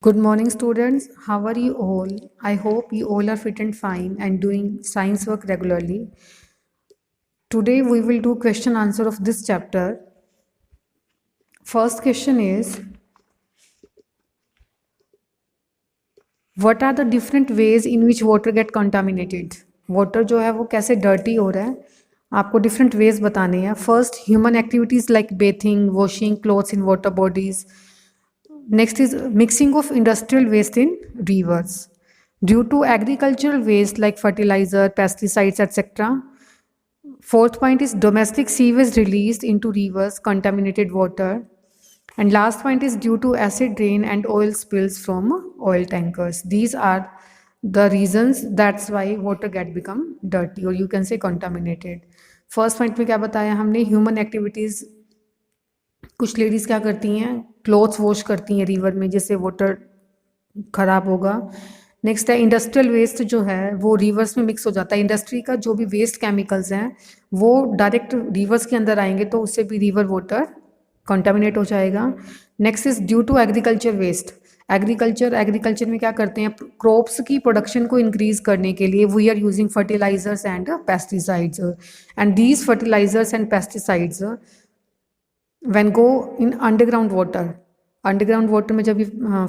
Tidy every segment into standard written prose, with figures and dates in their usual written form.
Good morning, students. How are you all? I hope you all are fit and fine and doing science work regularly. Today we will do question answer of this chapter. First question is, what are the different ways in which water get contaminated? Water जो है वो कैसे dirty हो रहा है, आपको different ways बताने हैं. First, human activities like bathing, washing clothes in water bodies. Next is mixing of industrial waste in rivers. Due to agricultural waste like fertilizer, pesticides, etc. Fourth point is domestic sewage released into rivers, contaminated water. And last point is due to acid rain and oil spills from oil tankers. These are the reasons that's why water get become dirty or you can say contaminated. First point में क्या बताया हमने, human activities. कुछ ladies क्या करती हैं, clothes wash करती हैं रिवर में, जिससे वाटर ख़राब होगा. नेक्स्ट है इंडस्ट्रियल वेस्ट जो है वो रिवर्स में मिक्स हो जाता है. इंडस्ट्री का जो भी वेस्ट केमिकल्स हैं वो डायरेक्ट रिवर्स के अंदर आएंगे तो उससे भी रिवर वाटर कंटामिनेट हो जाएगा. Next is due to agriculture waste. Agriculture में क्या करते हैं, क्रॉप्स की प्रोडक्शन को इंक्रीज करने के लिए we are using fertilizers and pesticides. And these fertilizers and pesticides when go in underground water में जब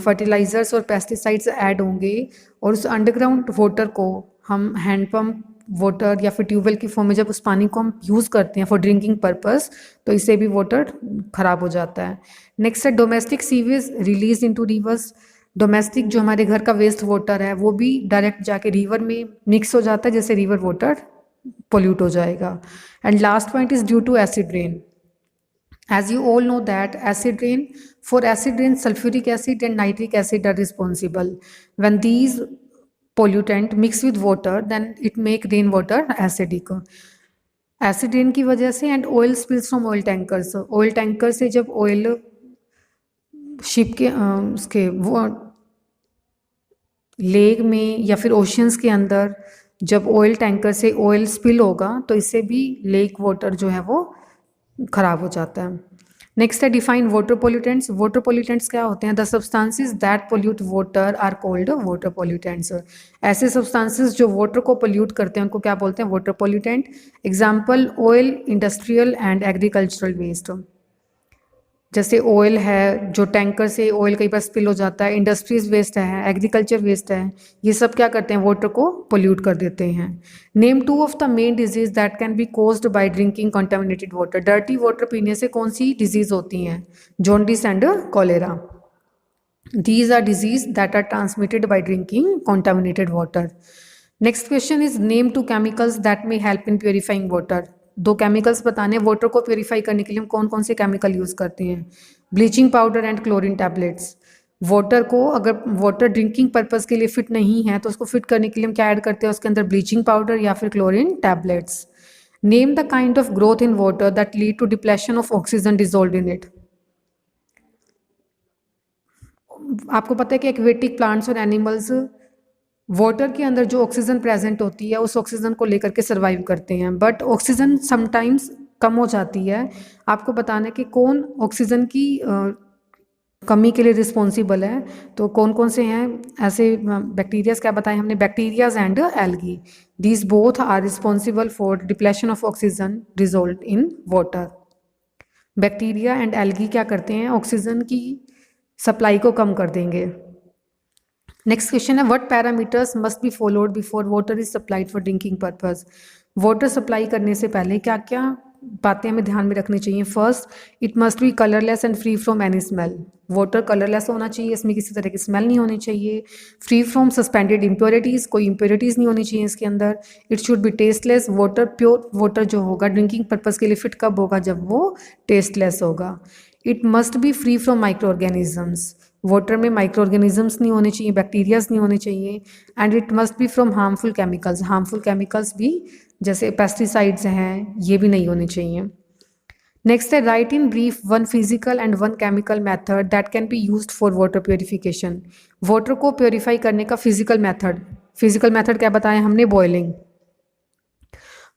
फर्टिलाइजर्स और पेस्टिसाइड्स ऐड होंगे और उस अंडरग्राउंड वाटर को हम हैंडपम्प वाटर या फिर ट्यूबवेल की फॉर्म में जब उस पानी को हम यूज़ करते हैं फॉर ड्रिंकिंग पर्पस, तो इससे भी वाटर ख़राब हो जाता है. नेक्स्ट है domestic sewage release into reverse. Domestic जो हमारे घर का वेस्ट वाटर है वो भी डायरेक्ट जाके रिवर में मिक्स हो जाता है, जैसे रिवर वाटर पोल्यूट हो जाएगा. And last point is due to acid rain. As you all know that for acid rain, sulfuric acid and nitric acid are responsible. When these pollutant mix with water, then it make rainwater acidic. Acid rain की वजह से and oil spills from oil tankers. Oil tanker से जब oil ship के उसके वो lake में या फिर ओशियंस के अंदर जब ऑयल टैंकर से ऑयल स्पिल होगा तो इससे भी लेक वाटर जो है वो खराब हो जाता है. नेक्स्ट है define water pollutants. Water pollutants क्या होते हैं, the substances that pollute water are called water pollutants. ऐसे सब्सटेंसेस जो वाटर को पोल्यूट करते हैं उनको क्या बोलते हैं, water pollutant. Example oil, industrial and agricultural waste. जैसे ऑयल है जो टैंकर से ऑयल कई बार स्पिल हो जाता है, इंडस्ट्रीज वेस्ट है, एग्रीकल्चर वेस्ट है, ये सब क्या करते हैं, वाटर को पोल्यूट कर देते हैं. Name 2 of the main disease that can be caused by drinking contaminated water. Dirty water पीने से कौन सी डिजीज होती हैं, jaundice and cholera. These are disease that are transmitted by drinking contaminated water. Next question is name 2 chemicals that may help in purifying water. 2 chemicals बताने, water को purify करने के लिए हम कौन कौन से केमिकल यूज़ करते हैं. Bleaching powder and chlorine tablets. Water को अगर वाटर ड्रिंकिंग पर्पज़ के लिए फिट नहीं है तो उसको फिट करने के लिए हम क्या ऐड करते हैं उसके अंदर, ब्लीचिंग पाउडर या फिर chlorine tablets. Name the kind of growth in water that lead to depletion of oxygen dissolve in it. आपको पता है कि एक्वेटिक प्लांट्स और एनिमल्स वाटर के अंदर जो ऑक्सीजन प्रेजेंट होती है उस ऑक्सीजन को लेकर के सर्वाइव करते हैं, बट ऑक्सीजन समटाइम्स कम हो जाती है. आपको बताना है कि कौन ऑक्सीजन की कमी के लिए रिस्पॉन्सिबल है, तो कौन कौन से हैं ऐसे बैक्टीरियाज, क्या बताएं हमने, bacterias and algae. These both are responsible for depletion of oxygen result in water. Bacteria and algae क्या करते हैं, ऑक्सीजन की सप्लाई को कम कर देंगे. नेक्स्ट क्वेश्चन है what parameters must be followed before water is supplied for drinking purpose. Water supply करने से पहले क्या क्या बातें हमें ध्यान में रखनी चाहिए. First, it must be colourless and free from any smell. Water colourless होना चाहिए, इसमें किसी तरह की स्मेल नहीं होनी चाहिए. फ्री फ्रॉम सस्पेंडेड इम्प्योरिटीज़, कोई इम्प्योरिटीज़ नहीं होनी चाहिए इसके अंदर. It should be tasteless. Water pure water जो होगा ड्रिंकिंग पर्पज़ के लिए फिट कब होगा, जब वो टेस्टलेस होगा. It must be free from micro organisms. Water में माइक्रो ऑर्गेनिजम्स नहीं होने चाहिए, बैक्टीरियाज नहीं होने चाहिए. And it must be from harmful chemicals. Harmful chemicals भी जैसे पेस्टिसाइड्स हैं ये भी नहीं होने चाहिए. नेक्स्ट है right in brief 1 physical and 1 chemical method that can be used for water purification. Water को प्योरीफाई करने का फिजिकल मेथड क्या बताया हमने, बॉयलिंग.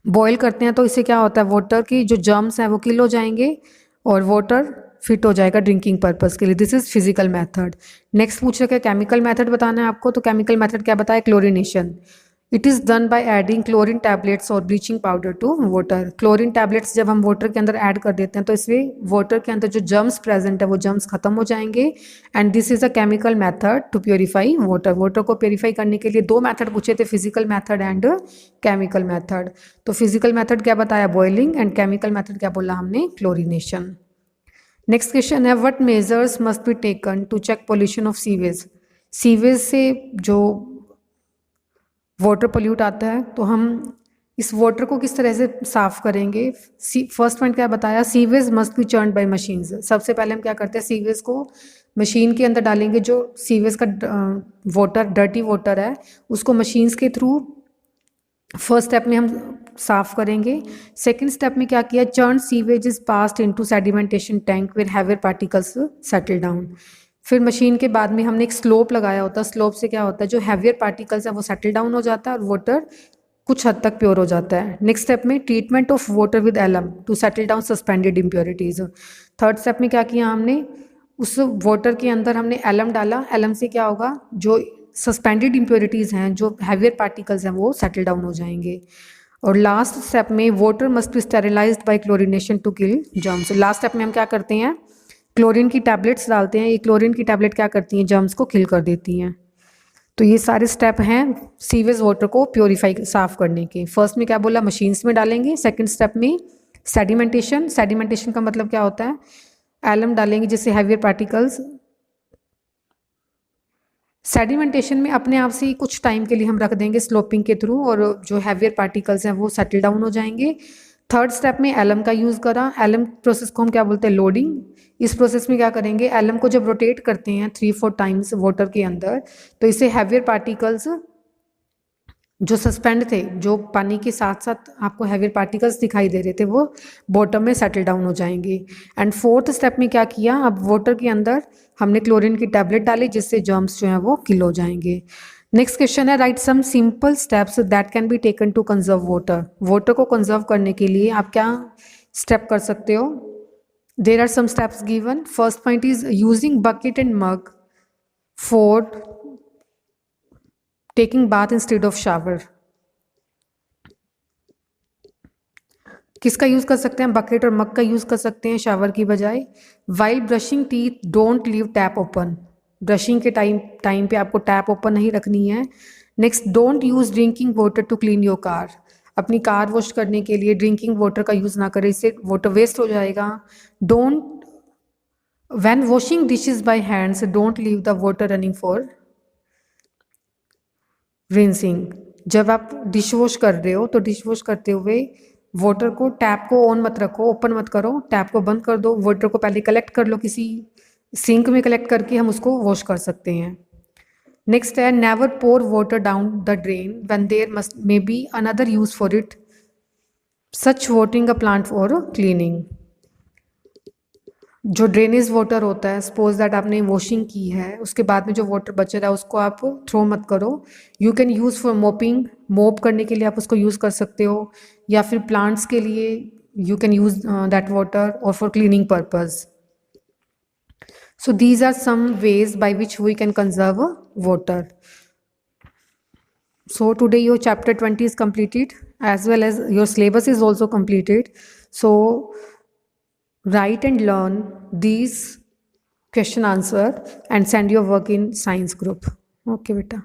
बॉयल करते हैं तो इससे क्या होता है, वाटर की जो जर्म्स हैं वो किल हो जाएंगे और वाटर फिट हो जाएगा ड्रिंकिंग पर्पस के लिए। This is physical method. Next पूछ रखा है केमिकल मेथड बताना है आपको, तो केमिकल मेथड क्या बताया, chlorination. It is done by adding chlorine tablets और bleaching powder to water. Chlorine tablets जब हम वाटर के अंदर ऐड कर देते हैं तो इससे वाटर के अंदर जो जर्म्स प्रेजेंट है वो जर्म्स खत्म हो जाएंगे। And this is a chemical method to purify water. Water को प्योरीफाई करने के लिए दो मेथड पूछे थे, physical method and chemical method. तो फिजिकल मेथड क्या बताया, बॉइलिंग, एंड केमिकल मेथड क्या बोला हमने, क्लोरिनेशन। नेक्स्ट क्वेश्चन है what measures must be taken to check pollution of sewage. Sewage से जो वाटर पोल्यूट आता है तो हम इस वाटर को किस तरह से साफ करेंगे। फर्स्ट पॉइंट क्या बताया, sewage must be churn by machines. सबसे पहले हम क्या करते हैं, सीवेज को मशीन के अंदर डालेंगे। जो सीवेज का वाटर डर्टी वाटर है उसको मशीन्स के थ्रू फर्स्ट स्टेप में हम साफ करेंगे। सेकेंड स्टेप में क्या किया, churn sewage is passed into sedimentation tank with heavier particles settle down. फिर मशीन के बाद में हमने एक स्लोप लगाया होता है। स्लोप से क्या होता है, जो हैवियर पार्टिकल्स है वो सेटल डाउन हो जाता है और वाटर कुछ हद तक प्योर हो जाता है। नेक्स्ट स्टेप में treatment of water with alum to settle down suspended impurities. Third step में क्या किया हमने, उस वाटर के अंदर हमने एलम डाला। एलम से क्या होगा, जो सस्पेंडेड इम्प्योरिटीज़ हैं, जो हैवियर पार्टिकल्स हैं वो सेटल डाउन हो जाएंगे। और लास्ट स्टेप में water must be sterilized by chlorination to kill germs. Last step में हम क्या करते हैं, क्लोरीन की टैबलेट्स डालते हैं। ये क्लोरीन की टैबलेट क्या करती हैं, जर्म्स को किल कर देती हैं। तो ये सारे स्टेप हैं सीवेज वाटर को प्योरीफाई साफ करने के। फर्स्ट में क्या बोला, मशीन्स में डालेंगे। सेकंड स्टेप में सेडिमेंटेशन। सेडिमेंटेशन का मतलब क्या होता है, एलम डालेंगे जिससे हैवियर पार्टिकल्स। सेडिमेंटेशन में अपने आप से ही कुछ टाइम के लिए हम रख देंगे स्लोपिंग के थ्रू और जो हैवियर पार्टिकल्स हैं वो सेटल डाउन हो जाएंगे। थर्ड स्टेप में एलम का यूज़ करा। एलम प्रोसेस को हम क्या बोलते हैं, लोडिंग। इस प्रोसेस में क्या करेंगे, एलम को जब रोटेट करते हैं 3-4 टाइम्स वाटर के अंदर तो इससे हैवियर पार्टिकल्स जो सस्पेंड थे, जो पानी के साथ साथ आपको हैवियर पार्टिकल्स दिखाई दे रहे थे, वो बॉटम में सेटल डाउन हो जाएंगे। एंड फोर्थ स्टेप में क्या किया, अब वाटर के अंदर हमने क्लोरीन की टैबलेट डाली जिससे जर्म्स जो हैं वो किल हो जाएंगे। नेक्स्ट क्वेश्चन है write some simple steps that can be taken to conserve water. Water को कंजर्व करने के लिए आप क्या स्टेप कर सकते हो, there are some steps given. First point is using bucket and mug for taking bath instead of shower. किसका यूज़ कर सकते हैं, बकेट और मग का यूज़ कर सकते हैं शावर की बजाय। While brushing teeth don't leave tap open. Brushing के टाइम पे आपको टैप ओपन नहीं रखनी है। Next, don't use drinking water to clean your car. अपनी कार वॉश करने के लिए ड्रिंकिंग वाटर का यूज़ ना करें, इससे वाटर वेस्ट हो जाएगा। Don't when washing dishes by hands don't leave the water running for rinsing. जब आप डिश वॉश कर रहे हो तो डिश वॉश करते हुए वाटर को, टैप को ऑन मत रखो, ओपन मत करो, टैप को बंद कर दो। वाटर को पहले कलेक्ट कर लो, किसी सिंक में कलेक्ट करके हम उसको वॉश कर सकते हैं। नेक्स्ट है never pour water down the drain when there must may be another use for it such watering a plant for cleaning. जो ड्रेनेज वाटर होता है, सपोज दैट आपने वॉशिंग की है, उसके बाद में जो वाटर बच रहा है उसको आप थ्रो मत करो। You can use for mopping, मोप करने के लिए आप उसको यूज़ कर सकते हो, या फिर प्लांट्स के लिए you can use that water, और for cleaning purpose. So these are some ways by which we can conserve water. So today your chapter 20 is completed, as well as your syllabus is also completed. So write and learn these question answer and send your work in science group. Okay beta.